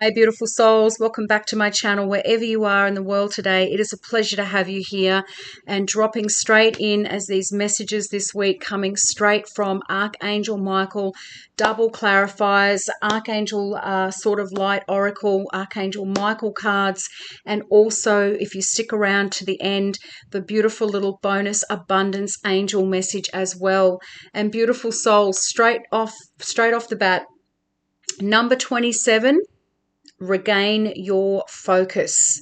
Hi, beautiful souls. Welcome back to my channel. Wherever you are in the world today, it is a pleasure to have you here and dropping straight in as these messages this week coming straight from Archangel Michael, double clarifiers, Archangel sort of light oracle, Archangel Michael cards, and also if you stick around to the end, the beautiful little bonus abundance angel message as well. And beautiful souls, straight off the bat, number 27. Regain your focus.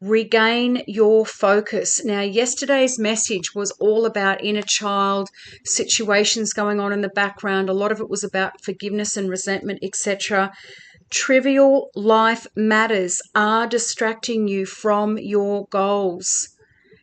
Regain your focus. Now, yesterday's message was all about inner child situations going on in the background. A lot of it was about forgiveness and resentment, etc. Trivial life matters are distracting you from your goals.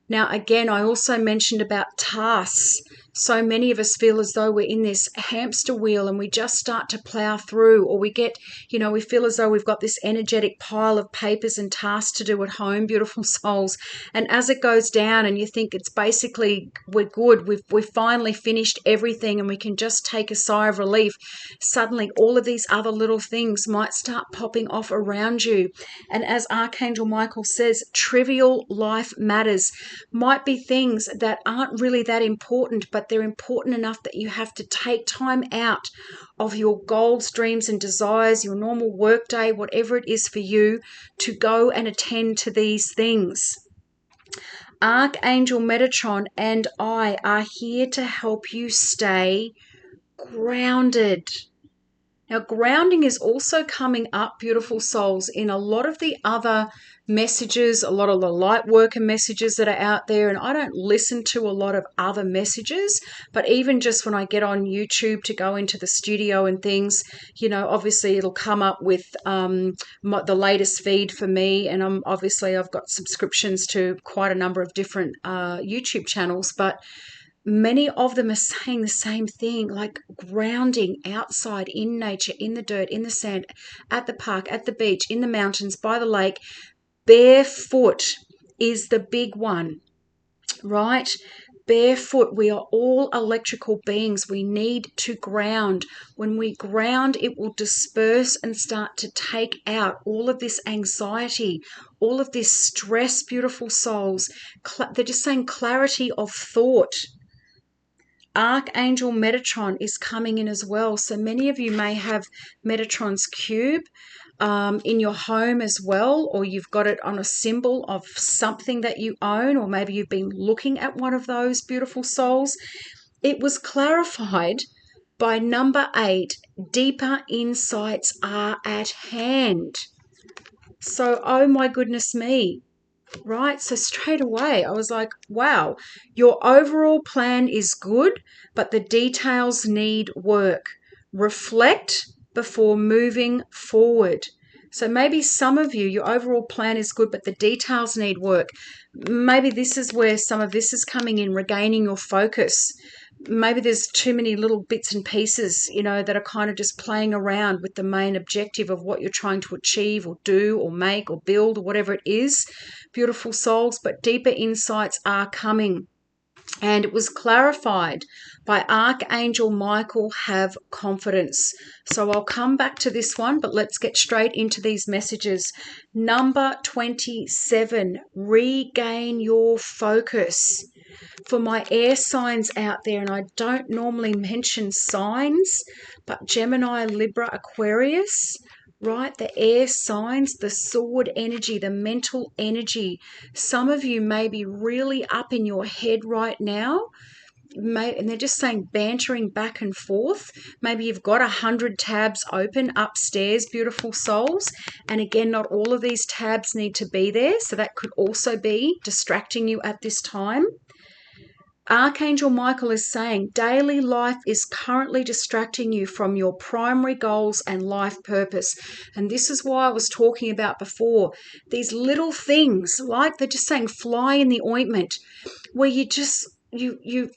Now, again, I also mentioned about tasks. So many of us feel as though we're in this hamster wheel and we just start to plow through, or we get, we feel as though we've got this energetic pile of papers and tasks to do at home, beautiful souls. And as it goes down and you think it's basically, we're good, we've finally finished everything and we can just take a sigh of relief, suddenly all of these other little things might start popping off around you. And as Archangel Michael says, trivial life matters. Might be things that aren't really that important, but they're important enough that you have to take time out of your goals, dreams, and desires, your normal workday, whatever it is for you, to go and attend to these things. Archangel Metatron and I are here to help you stay grounded. Now, grounding is also coming up, beautiful souls, in a lot of the other messages, a lot of the light worker messages that are out there. And I don't listen to a lot of other messages, but even just when I get on YouTube to go into the studio and things, obviously it'll come up with the latest feed for me. And I've got subscriptions to quite a number of different YouTube channels, but many of them are saying the same thing, like grounding outside in nature, in the dirt, in the sand, at the park, at the beach, in the mountains, by the lake. Barefoot is the big one, right? Barefoot. We are all electrical beings. We need to ground. When we ground, it will disperse and start to take out all of this anxiety, all of this stress, beautiful souls. They're just saying clarity of thought. Archangel Metatron is coming in as well. So many of you may have Metatron's cube in your home as well, or you've got it on a symbol of something that you own, or maybe you've been looking at one of those, beautiful souls. It was clarified by number 8, deeper insights are at hand. So, oh my goodness me. Right? So straight away, I was like, wow, your overall plan is good, but the details need work. Reflect before moving forward. So maybe some of you, your overall plan is good, but the details need work. Maybe this is where some of this is coming in, regaining your focus. Maybe there's too many little bits and pieces, that are kind of just playing around with the main objective of what you're trying to achieve or do or make or build or whatever it is, beautiful souls. But deeper insights are coming. And it was clarified by Archangel Michael, have confidence. So I'll come back to this one, but let's get straight into these messages. Number 27, regain your focus. For my air signs out there, and I don't normally mention signs, but Gemini, Libra, Aquarius, right? The air signs, the sword energy, the mental energy. Some of you may be really up in your head right now. And they're just saying bantering back and forth. Maybe you've got 100 tabs open upstairs, beautiful souls. And again, not all of these tabs need to be there. So that could also be distracting you at this time. Archangel Michael is saying daily life is currently distracting you from your primary goals and life purpose. And this is why I was talking about before, these little things, like they're just saying fly in the ointment, where you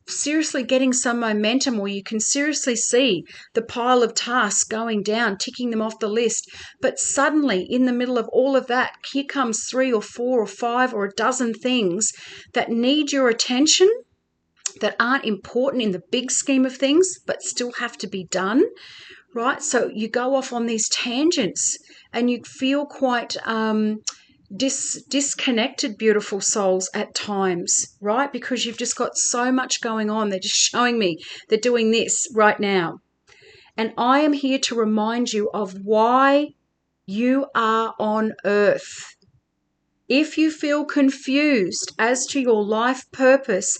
seriously getting some momentum, or you can seriously see the pile of tasks going down, ticking them off the list. But suddenly in the middle of all of that, here comes 3 or 4 or 5 or a dozen things that need your attention, that aren't important in the big scheme of things, but still have to be done, right? So you go off on these tangents and you feel quite disconnected, beautiful souls, at times, right? Because you've just got so much going on. They're just showing me they're doing this right now. And I am here to remind you of why you are on earth. If you feel confused as to your life purpose,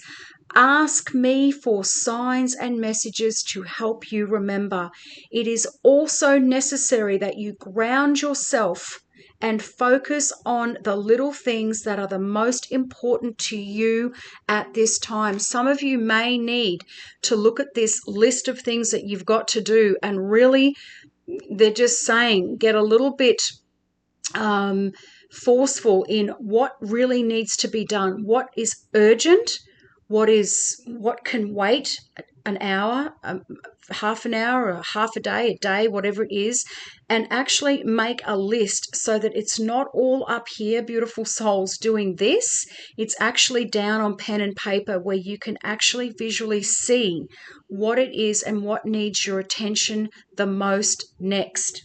ask me for signs and messages to help you remember. It is also necessary that you ground yourself and focus on the little things that are the most important to you at this time. Some of you may need to look at this list of things that you've got to do, and really, they're just saying, get a little bit forceful in what really needs to be done, what is urgent, what can wait an hour, half an hour, or half a day, whatever it is, and actually make a list so that it's not all up here, beautiful souls, doing this. It's actually down on pen and paper where you can actually visually see what it is and what needs your attention the most next.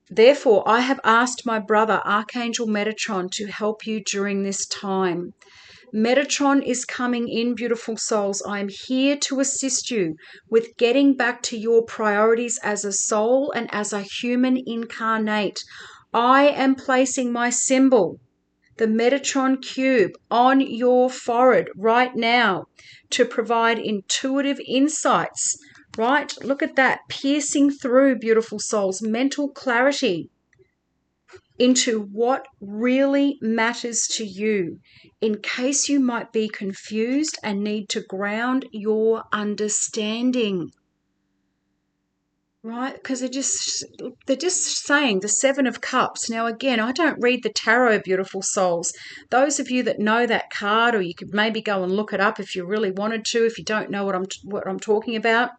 Therefore, I have asked my brother, Archangel Metatron, to help you during this time. Metatron is coming in, beautiful souls. I am here to assist you with getting back to your priorities as a soul and as a human incarnate. I am placing my symbol, the Metatron cube, on your forehead right now to provide intuitive insights. Right? Look at that, piercing through, beautiful souls, mental clarity into what really matters to you, in case you might be confused and need to ground your understanding. Right? Because they're just saying the Seven of Cups. Now, again, I don't read the tarot, beautiful souls. Those of you that know that card, or you could maybe go and look it up if you really wanted to, if you don't know what I'm talking about.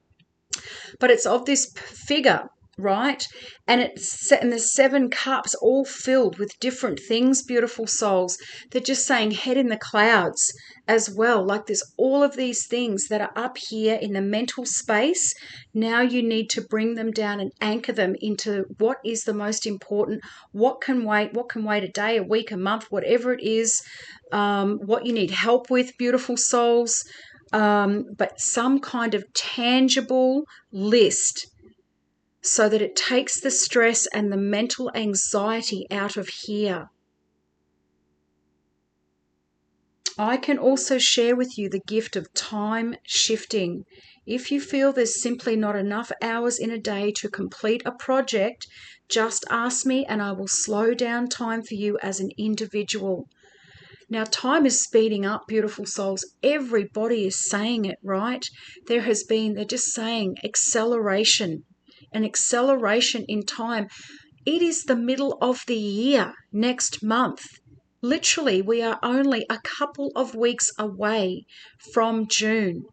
But it's of this figure, right? And the seven cups all filled with different things, beautiful souls. They're just saying head in the clouds as well. Like there's all of these things that are up here in the mental space. Now you need to bring them down and anchor them into what is the most important, what can wait a day, a week, a month, whatever it is, what you need help with, beautiful souls. But some kind of tangible list so that it takes the stress and the mental anxiety out of here. I can also share with you the gift of time shifting. If you feel there's simply not enough hours in a day to complete a project, just ask me and I will slow down time for you as an individual. Now, time is speeding up, beautiful souls. Everybody is saying it, right? They're just saying acceleration, an acceleration in time. It is the middle of the year next month. Literally, we are only a couple of weeks away from June.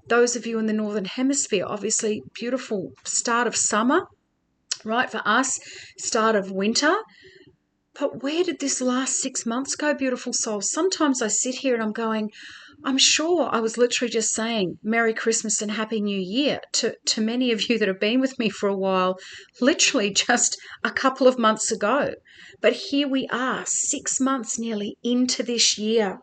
Those of you in the Northern Hemisphere, obviously, beautiful start of summer, right? For us, start of winter. But where did this last 6 months go, beautiful souls? Sometimes I sit here and I'm going, I'm sure I was literally just saying Merry Christmas and Happy New Year to many of you that have been with me for a while, literally just a couple of months ago. But here we are, 6 months nearly into this year.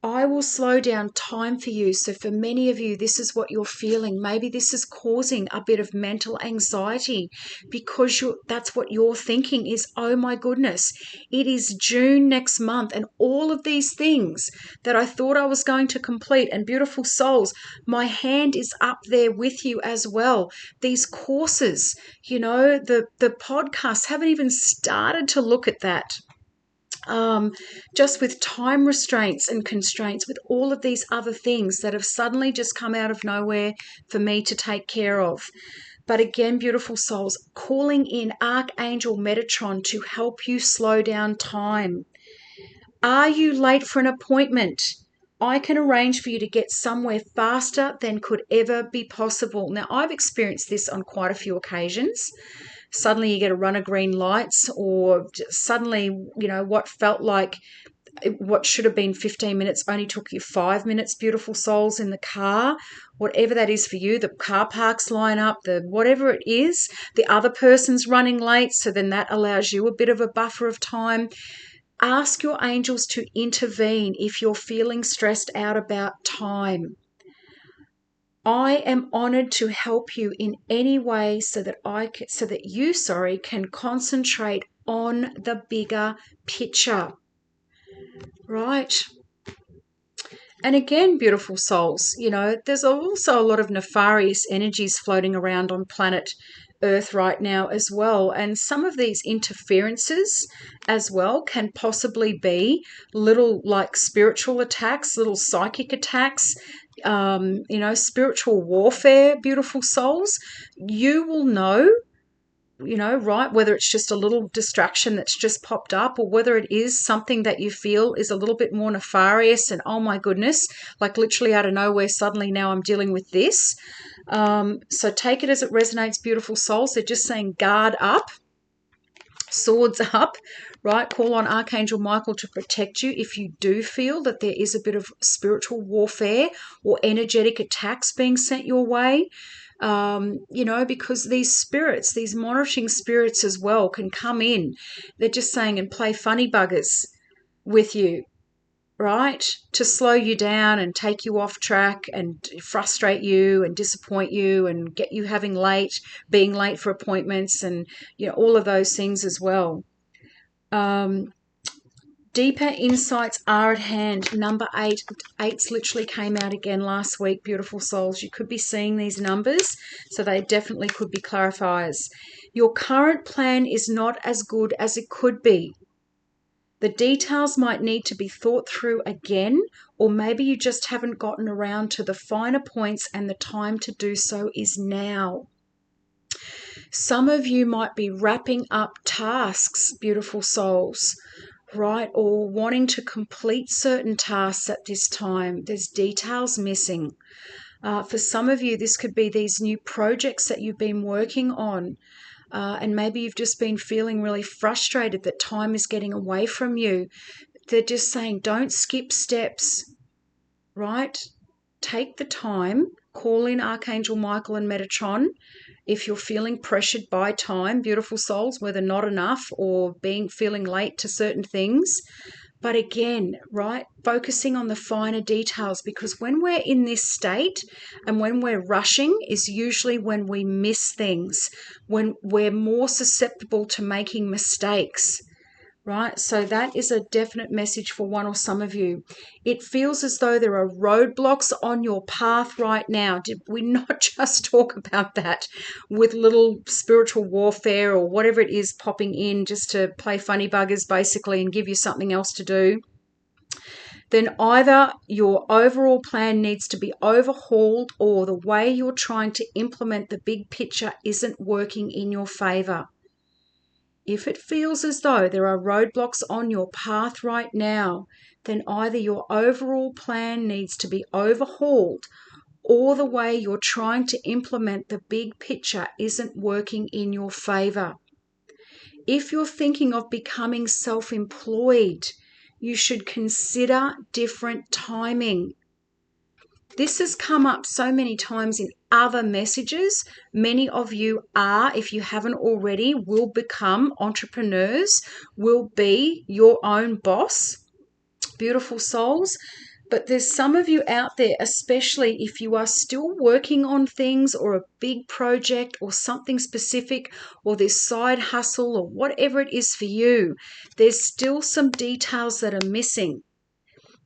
I will slow down time for you. So for many of you, this is what you're feeling. Maybe this is causing a bit of mental anxiety because that's what you're thinking is, oh my goodness, it is June next month and all of these things that I thought I was going to complete. And beautiful souls, my hand is up there with you as well. These courses, the podcasts, haven't even started to look at that. Just with time restraints and constraints, with all of these other things that have suddenly just come out of nowhere for me to take care of. But again, beautiful souls, calling in Archangel Metatron to help you slow down time. Are you late for an appointment? I can arrange for you to get somewhere faster than could ever be possible. Now, I've experienced this on quite a few occasions. Suddenly you get a run of green lights, or suddenly, what felt like what should have been 15 minutes only took you 5 minutes, beautiful souls, in the car, whatever that is for you. The car parks line up, the whatever it is, the other person's running late, so then that allows you a bit of a buffer of time. Ask your angels to intervene if you're feeling stressed out about time. I am honored to help you in any way so that you can concentrate on the bigger picture. Right? And again, beautiful souls, there's also a lot of nefarious energies floating around on planet Earth right now as well. And some of these interferences as well can possibly be little like spiritual attacks, little psychic attacks, spiritual warfare, beautiful souls. You will know, right, whether it's just a little distraction that's just popped up or whether it is something that you feel is a little bit more nefarious and, oh my goodness, like literally out of nowhere, suddenly now I'm dealing with this. So take it as it resonates, beautiful souls. They're just saying guard up, swords up, right? Call on Archangel Michael to protect you if you do feel that there is a bit of spiritual warfare or energetic attacks being sent your way. Because these spirits, these monitoring spirits as well, can come in. They're just saying and play funny buggers with you, right? To slow you down and take you off track and frustrate you and disappoint you and get you being late for appointments and, all of those things as well. Deeper insights are at hand. Number 8. 8's literally came out again last week, beautiful souls. You could be seeing these numbers, so they definitely could be clarifiers. Your current plan is not as good as it could be. The details might need to be thought through again, or maybe you just haven't gotten around to the finer points and the time to do so is now. Some of you might be wrapping up tasks, beautiful souls, right, or wanting to complete certain tasks at this time. There's details missing. For some of you, this could be these new projects that you've been working on, and maybe you've just been feeling really frustrated that time is getting away from you. They're just saying, don't skip steps, right? Take the time, call in Archangel Michael and Metatron. If you're feeling pressured by time, beautiful souls, whether not enough or feeling late to certain things. But again, right, focusing on the finer details, because when we're in this state and when we're rushing is usually when we miss things, when we're more susceptible to making mistakes. Right, so that is a definite message for one or some of you. It feels as though there are roadblocks on your path right now. Did we not just talk about that with little spiritual warfare or whatever it is popping in just to play funny buggers basically and give you something else to do? Then either your overall plan needs to be overhauled or the way you're trying to implement the big picture isn't working in your favor. If it feels as though there are roadblocks on your path right now, then either your overall plan needs to be overhauled or the way you're trying to implement the big picture isn't working in your favor. If you're thinking of becoming self-employed, you should consider different timing. This has come up so many times in other messages. Many of you are, if you haven't already, will become entrepreneurs, will be your own boss. Beautiful souls. But there's some of you out there, especially if you are still working on things or a big project or something specific or this side hustle or whatever it is for you, there's still some details that are missing.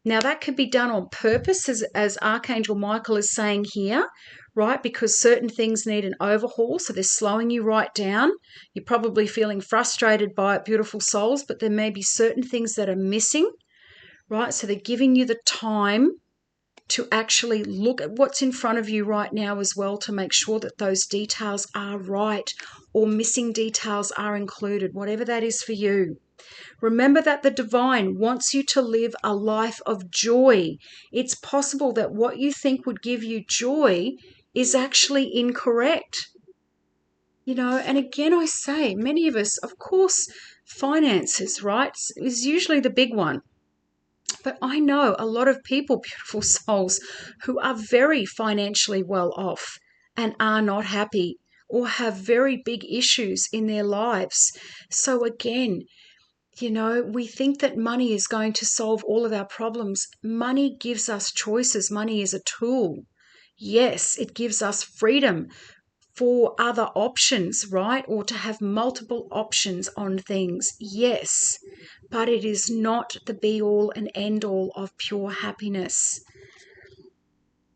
Now, that could be done on purpose, as Archangel Michael is saying here, right? Because certain things need an overhaul, so they're slowing you right down. You're probably feeling frustrated by it, beautiful souls, but there may be certain things that are missing, right? So they're giving you the time to actually look at what's in front of you right now as well to make sure that those details are right or missing details are included, whatever that is for you. Remember that the divine wants you to live a life of joy. It's possible that what you think would give you joy is actually incorrect. And again, I say, many of us, of course, finances, right, is usually the big one. But I know a lot of people, beautiful souls, who are very financially well off and are not happy or have very big issues in their lives. So again, we think that money is going to solve all of our problems. Money gives us choices. Money is a tool. Yes, it gives us freedom for other options, right? Or to have multiple options on things. Yes, but it is not the be all and end all of pure happiness.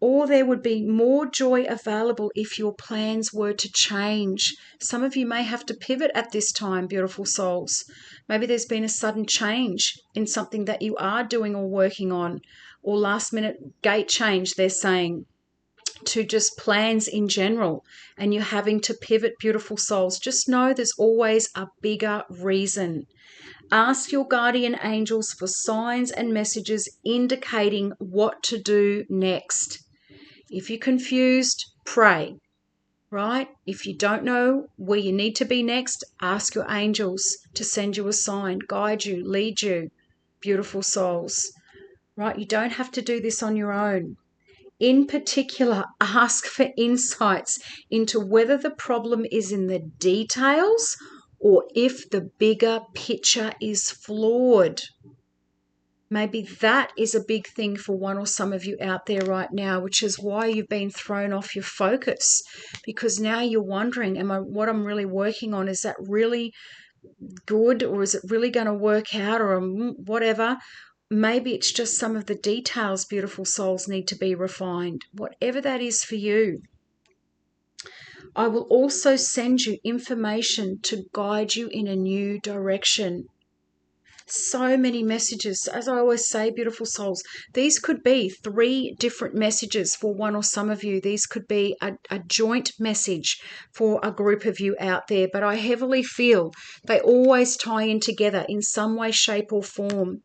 Or there would be more joy available if your plans were to change. Some of you may have to pivot at this time, beautiful souls. Maybe there's been a sudden change in something that you are doing or working on, or last minute gate change, they're saying, to just plans in general, and you're having to pivot, beautiful souls. Just know there's always a bigger reason. Ask your guardian angels for signs and messages indicating what to do next. If you're confused, pray, right? If you don't know where you need to be next, ask your angels to send you a sign, guide you, lead you, beautiful souls, right? You don't have to do this on your own. In particular, ask for insights into whether the problem is in the details or if the bigger picture is flawed. Maybe that is a big thing for one or some of you out there right now, which is why you've been thrown off your focus, because now you're wondering, what I'm really working on, is that really good, or is it really going to work out, or whatever. Maybe it's just some of the details, beautiful souls, need to be refined. Whatever that is for you. I will also send you information to guide you in a new direction. So many messages. As I always say, beautiful souls, these could be 3 different messages for one or some of you. These could be a joint message for a group of you out there. But I heavily feel they always tie in together in some way, shape, or form.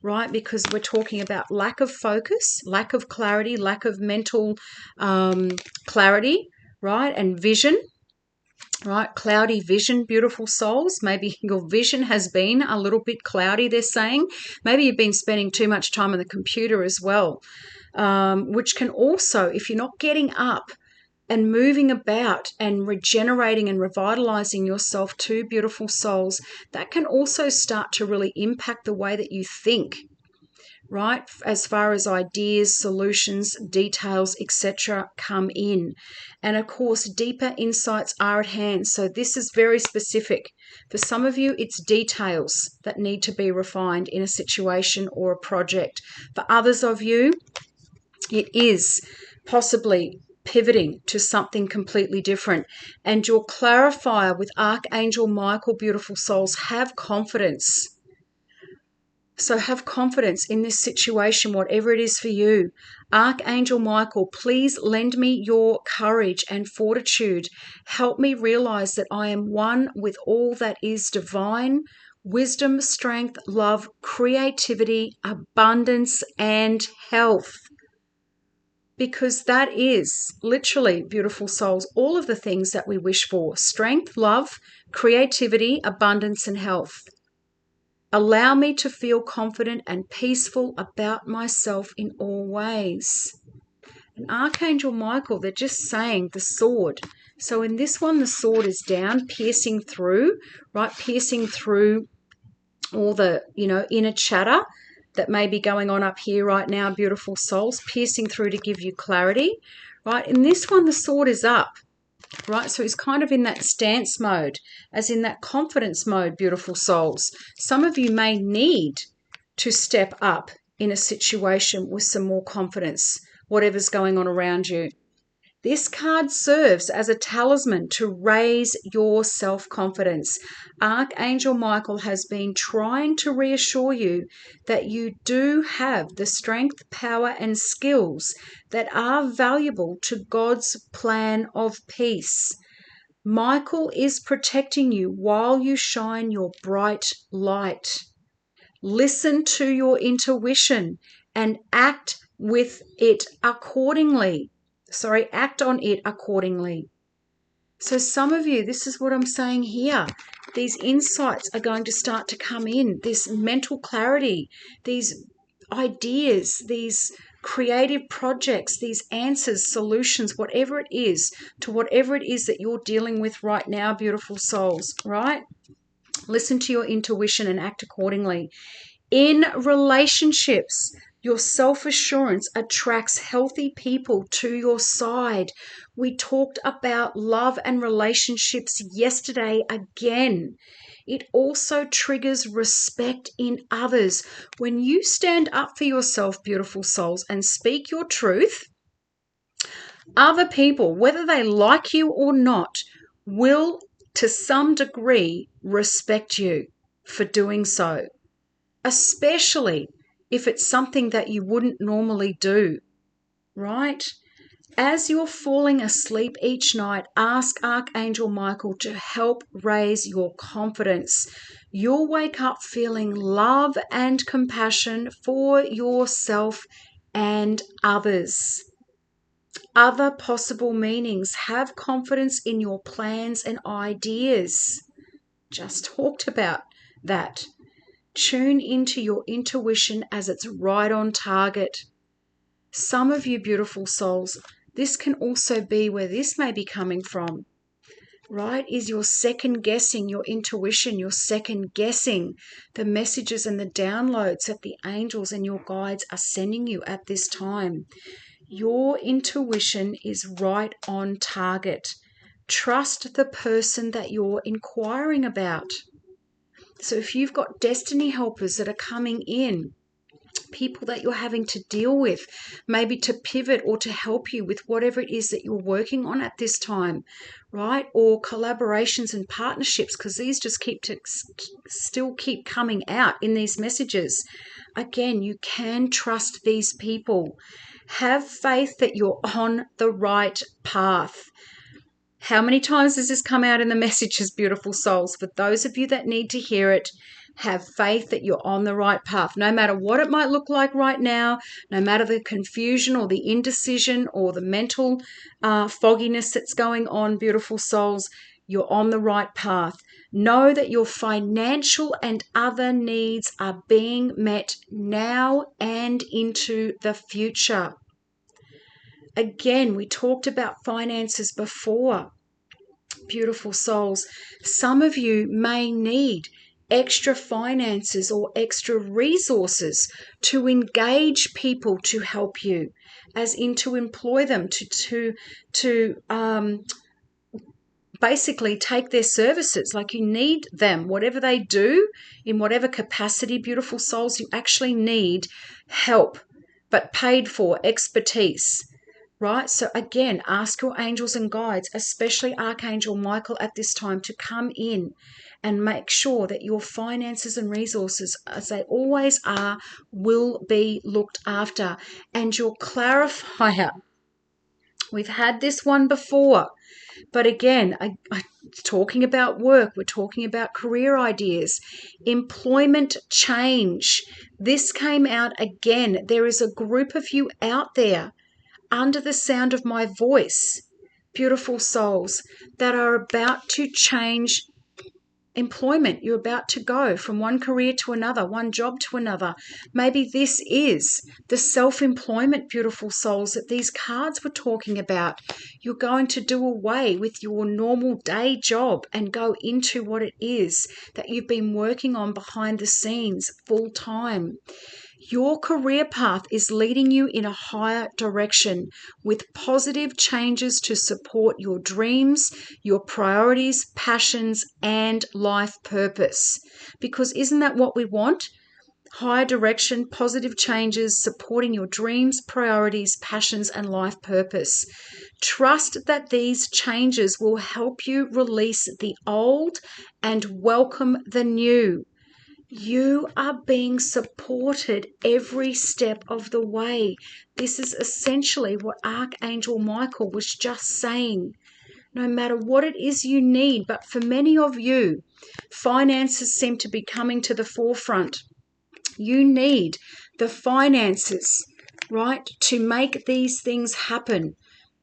Right? Because we're talking about lack of focus, lack of clarity, lack of mental clarity, right? And vision, right? Cloudy vision, beautiful souls. Maybe your vision has been a little bit cloudy, they're saying. Maybe you've been spending too much time on the computer as well, which can also, if you're not getting up and moving about and regenerating and revitalizing yourself too, beautiful souls, that can also start to really impact the way that you think, right? As far as ideas, solutions, details, etc. come in. And of course, deeper insights are at hand. So this is very specific. For some of you, it's details that need to be refined in a situation or a project. For others of you, it is possibly pivoting to something completely different. And your clarifier with Archangel Michael, beautiful souls, have confidence. So have confidence in this situation, whatever it is for you. Archangel Michael, please lend me your courage and fortitude. Help me realize that I am one with all that is divine, wisdom, strength, love, creativity, abundance, and health. Because that is literally, beautiful souls, all of the things that we wish for: strength, love, creativity, abundance, and health. Allow me to feel confident and peaceful about myself in all ways. And Archangel Michael, they're just saying the sword. So in this one, the sword is down, piercing through, right? Piercing through all the, inner chatter that may be going on up here right now, beautiful souls, piercing through to give you clarity, right? In this one, the sword is up, right? So he's kind of in that stance mode, as in that confidence mode, beautiful souls. Some of you may need to step up in a situation with some more confidence, whatever's going on around you. This card serves as a talisman to raise your self-confidence. Archangel Michael has been trying to reassure you that you do have the strength, power, and skills that are valuable to God's plan of peace. Michael is protecting you while you shine your bright light. Listen to your intuition and act with it accordingly. Act on it accordingly. So some of you, this is what I'm saying here. These insights are going to start to come in, this mental clarity, these ideas, these creative projects, these answers, solutions, whatever it is, to whatever it is that you're dealing with right now, beautiful souls, right? Listen to your intuition and act accordingly. In relationships, your self-assurance attracts healthy people to your side. We talked about love and relationships yesterday again. It also triggers respect in others. When you stand up for yourself, beautiful souls, and speak your truth, other people, whether they like you or not, will to some degree respect you for doing so, especially if it's something that you wouldn't normally do, right? As you're falling asleep each night, ask Archangel Michael to help raise your confidence. You'll wake up feeling love and compassion for yourself and others. Other possible meanings: have confidence in your plans and ideas. Just talked about that. Tune into your intuition as it's right on target. Some of you beautiful souls, this can also be where this may be coming from, right? Is you're second guessing your intuition, you're second guessing the messages and the downloads that the angels and your guides are sending you at this time. Your intuition is right on target. Trust the person that you're inquiring about. So if you've got destiny helpers that are coming in, people that you're having to deal with, maybe to pivot or to help you with whatever it is that you're working on at this time, right? Or collaborations and partnerships, because these just still keep coming out in these messages. Again, you can trust these people. Have faith that you're on the right path. How many times does this come out in the messages, beautiful souls? For those of you that need to hear it, have faith that you're on the right path. No matter what it might look like right now, no matter the confusion or the indecision or the mental fogginess that's going on, beautiful souls, you're on the right path. Know that your financial and other needs are being met now and into the future. Again, we talked about finances before. Beautiful souls, some of you may need extra finances or extra resources to engage people to help you, as in to employ them, to basically take their services. Like, you need them, whatever they do, in whatever capacity, beautiful souls, you actually need help, but paid for, expertise. Right? So again, ask your angels and guides, especially Archangel Michael at this time, to come in and make sure that your finances and resources, as they always are, will be looked after. And your clarifier, we've had this one before, but again, talking about work, we're talking about career ideas, employment change. This came out again. There is a group of you out there under the sound of my voice, beautiful souls, that are about to change employment. You're about to go from one career to another, one job to another. Maybe this is the self-employment, beautiful souls, that these cards were talking about. You're going to do away with your normal day job and go into what it is that you've been working on behind the scenes full time. Your career path is leading you in a higher direction with positive changes to support your dreams, your priorities, passions, and life purpose. Because isn't that what we want? Higher direction, positive changes, supporting your dreams, priorities, passions, and life purpose. Trust that these changes will help you release the old and welcome the new. You are being supported every step of the way. This is essentially what Archangel Michael was just saying. No matter what it is you need, but for many of you, finances seem to be coming to the forefront. You need the finances, right, to make these things happen.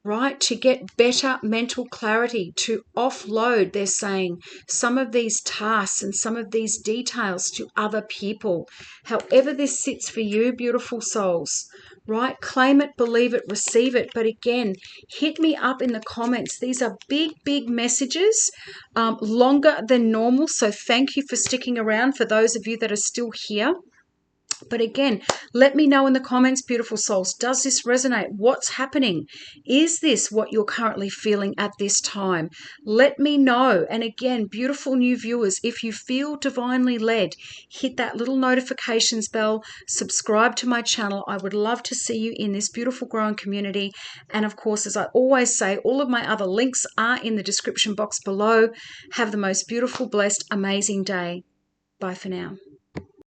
right? To get better mental clarity, to offload, they're saying, some of these tasks and some of these details to other people. However this sits for you, beautiful souls, right? Claim it, believe it, receive it. But again, hit me up in the comments. These are big, big messages, longer than normal. So thank you for sticking around, for those of you that are still here. But again, let me know in the comments, beautiful souls, does this resonate? What's happening? Is this what you're currently feeling at this time? Let me know. And again, beautiful new viewers, if you feel divinely led, hit that little notifications bell, subscribe to my channel. I would love to see you in this beautiful growing community. And of course, as I always say, all of my other links are in the description box below. Have the most beautiful, blessed, amazing day. Bye for now.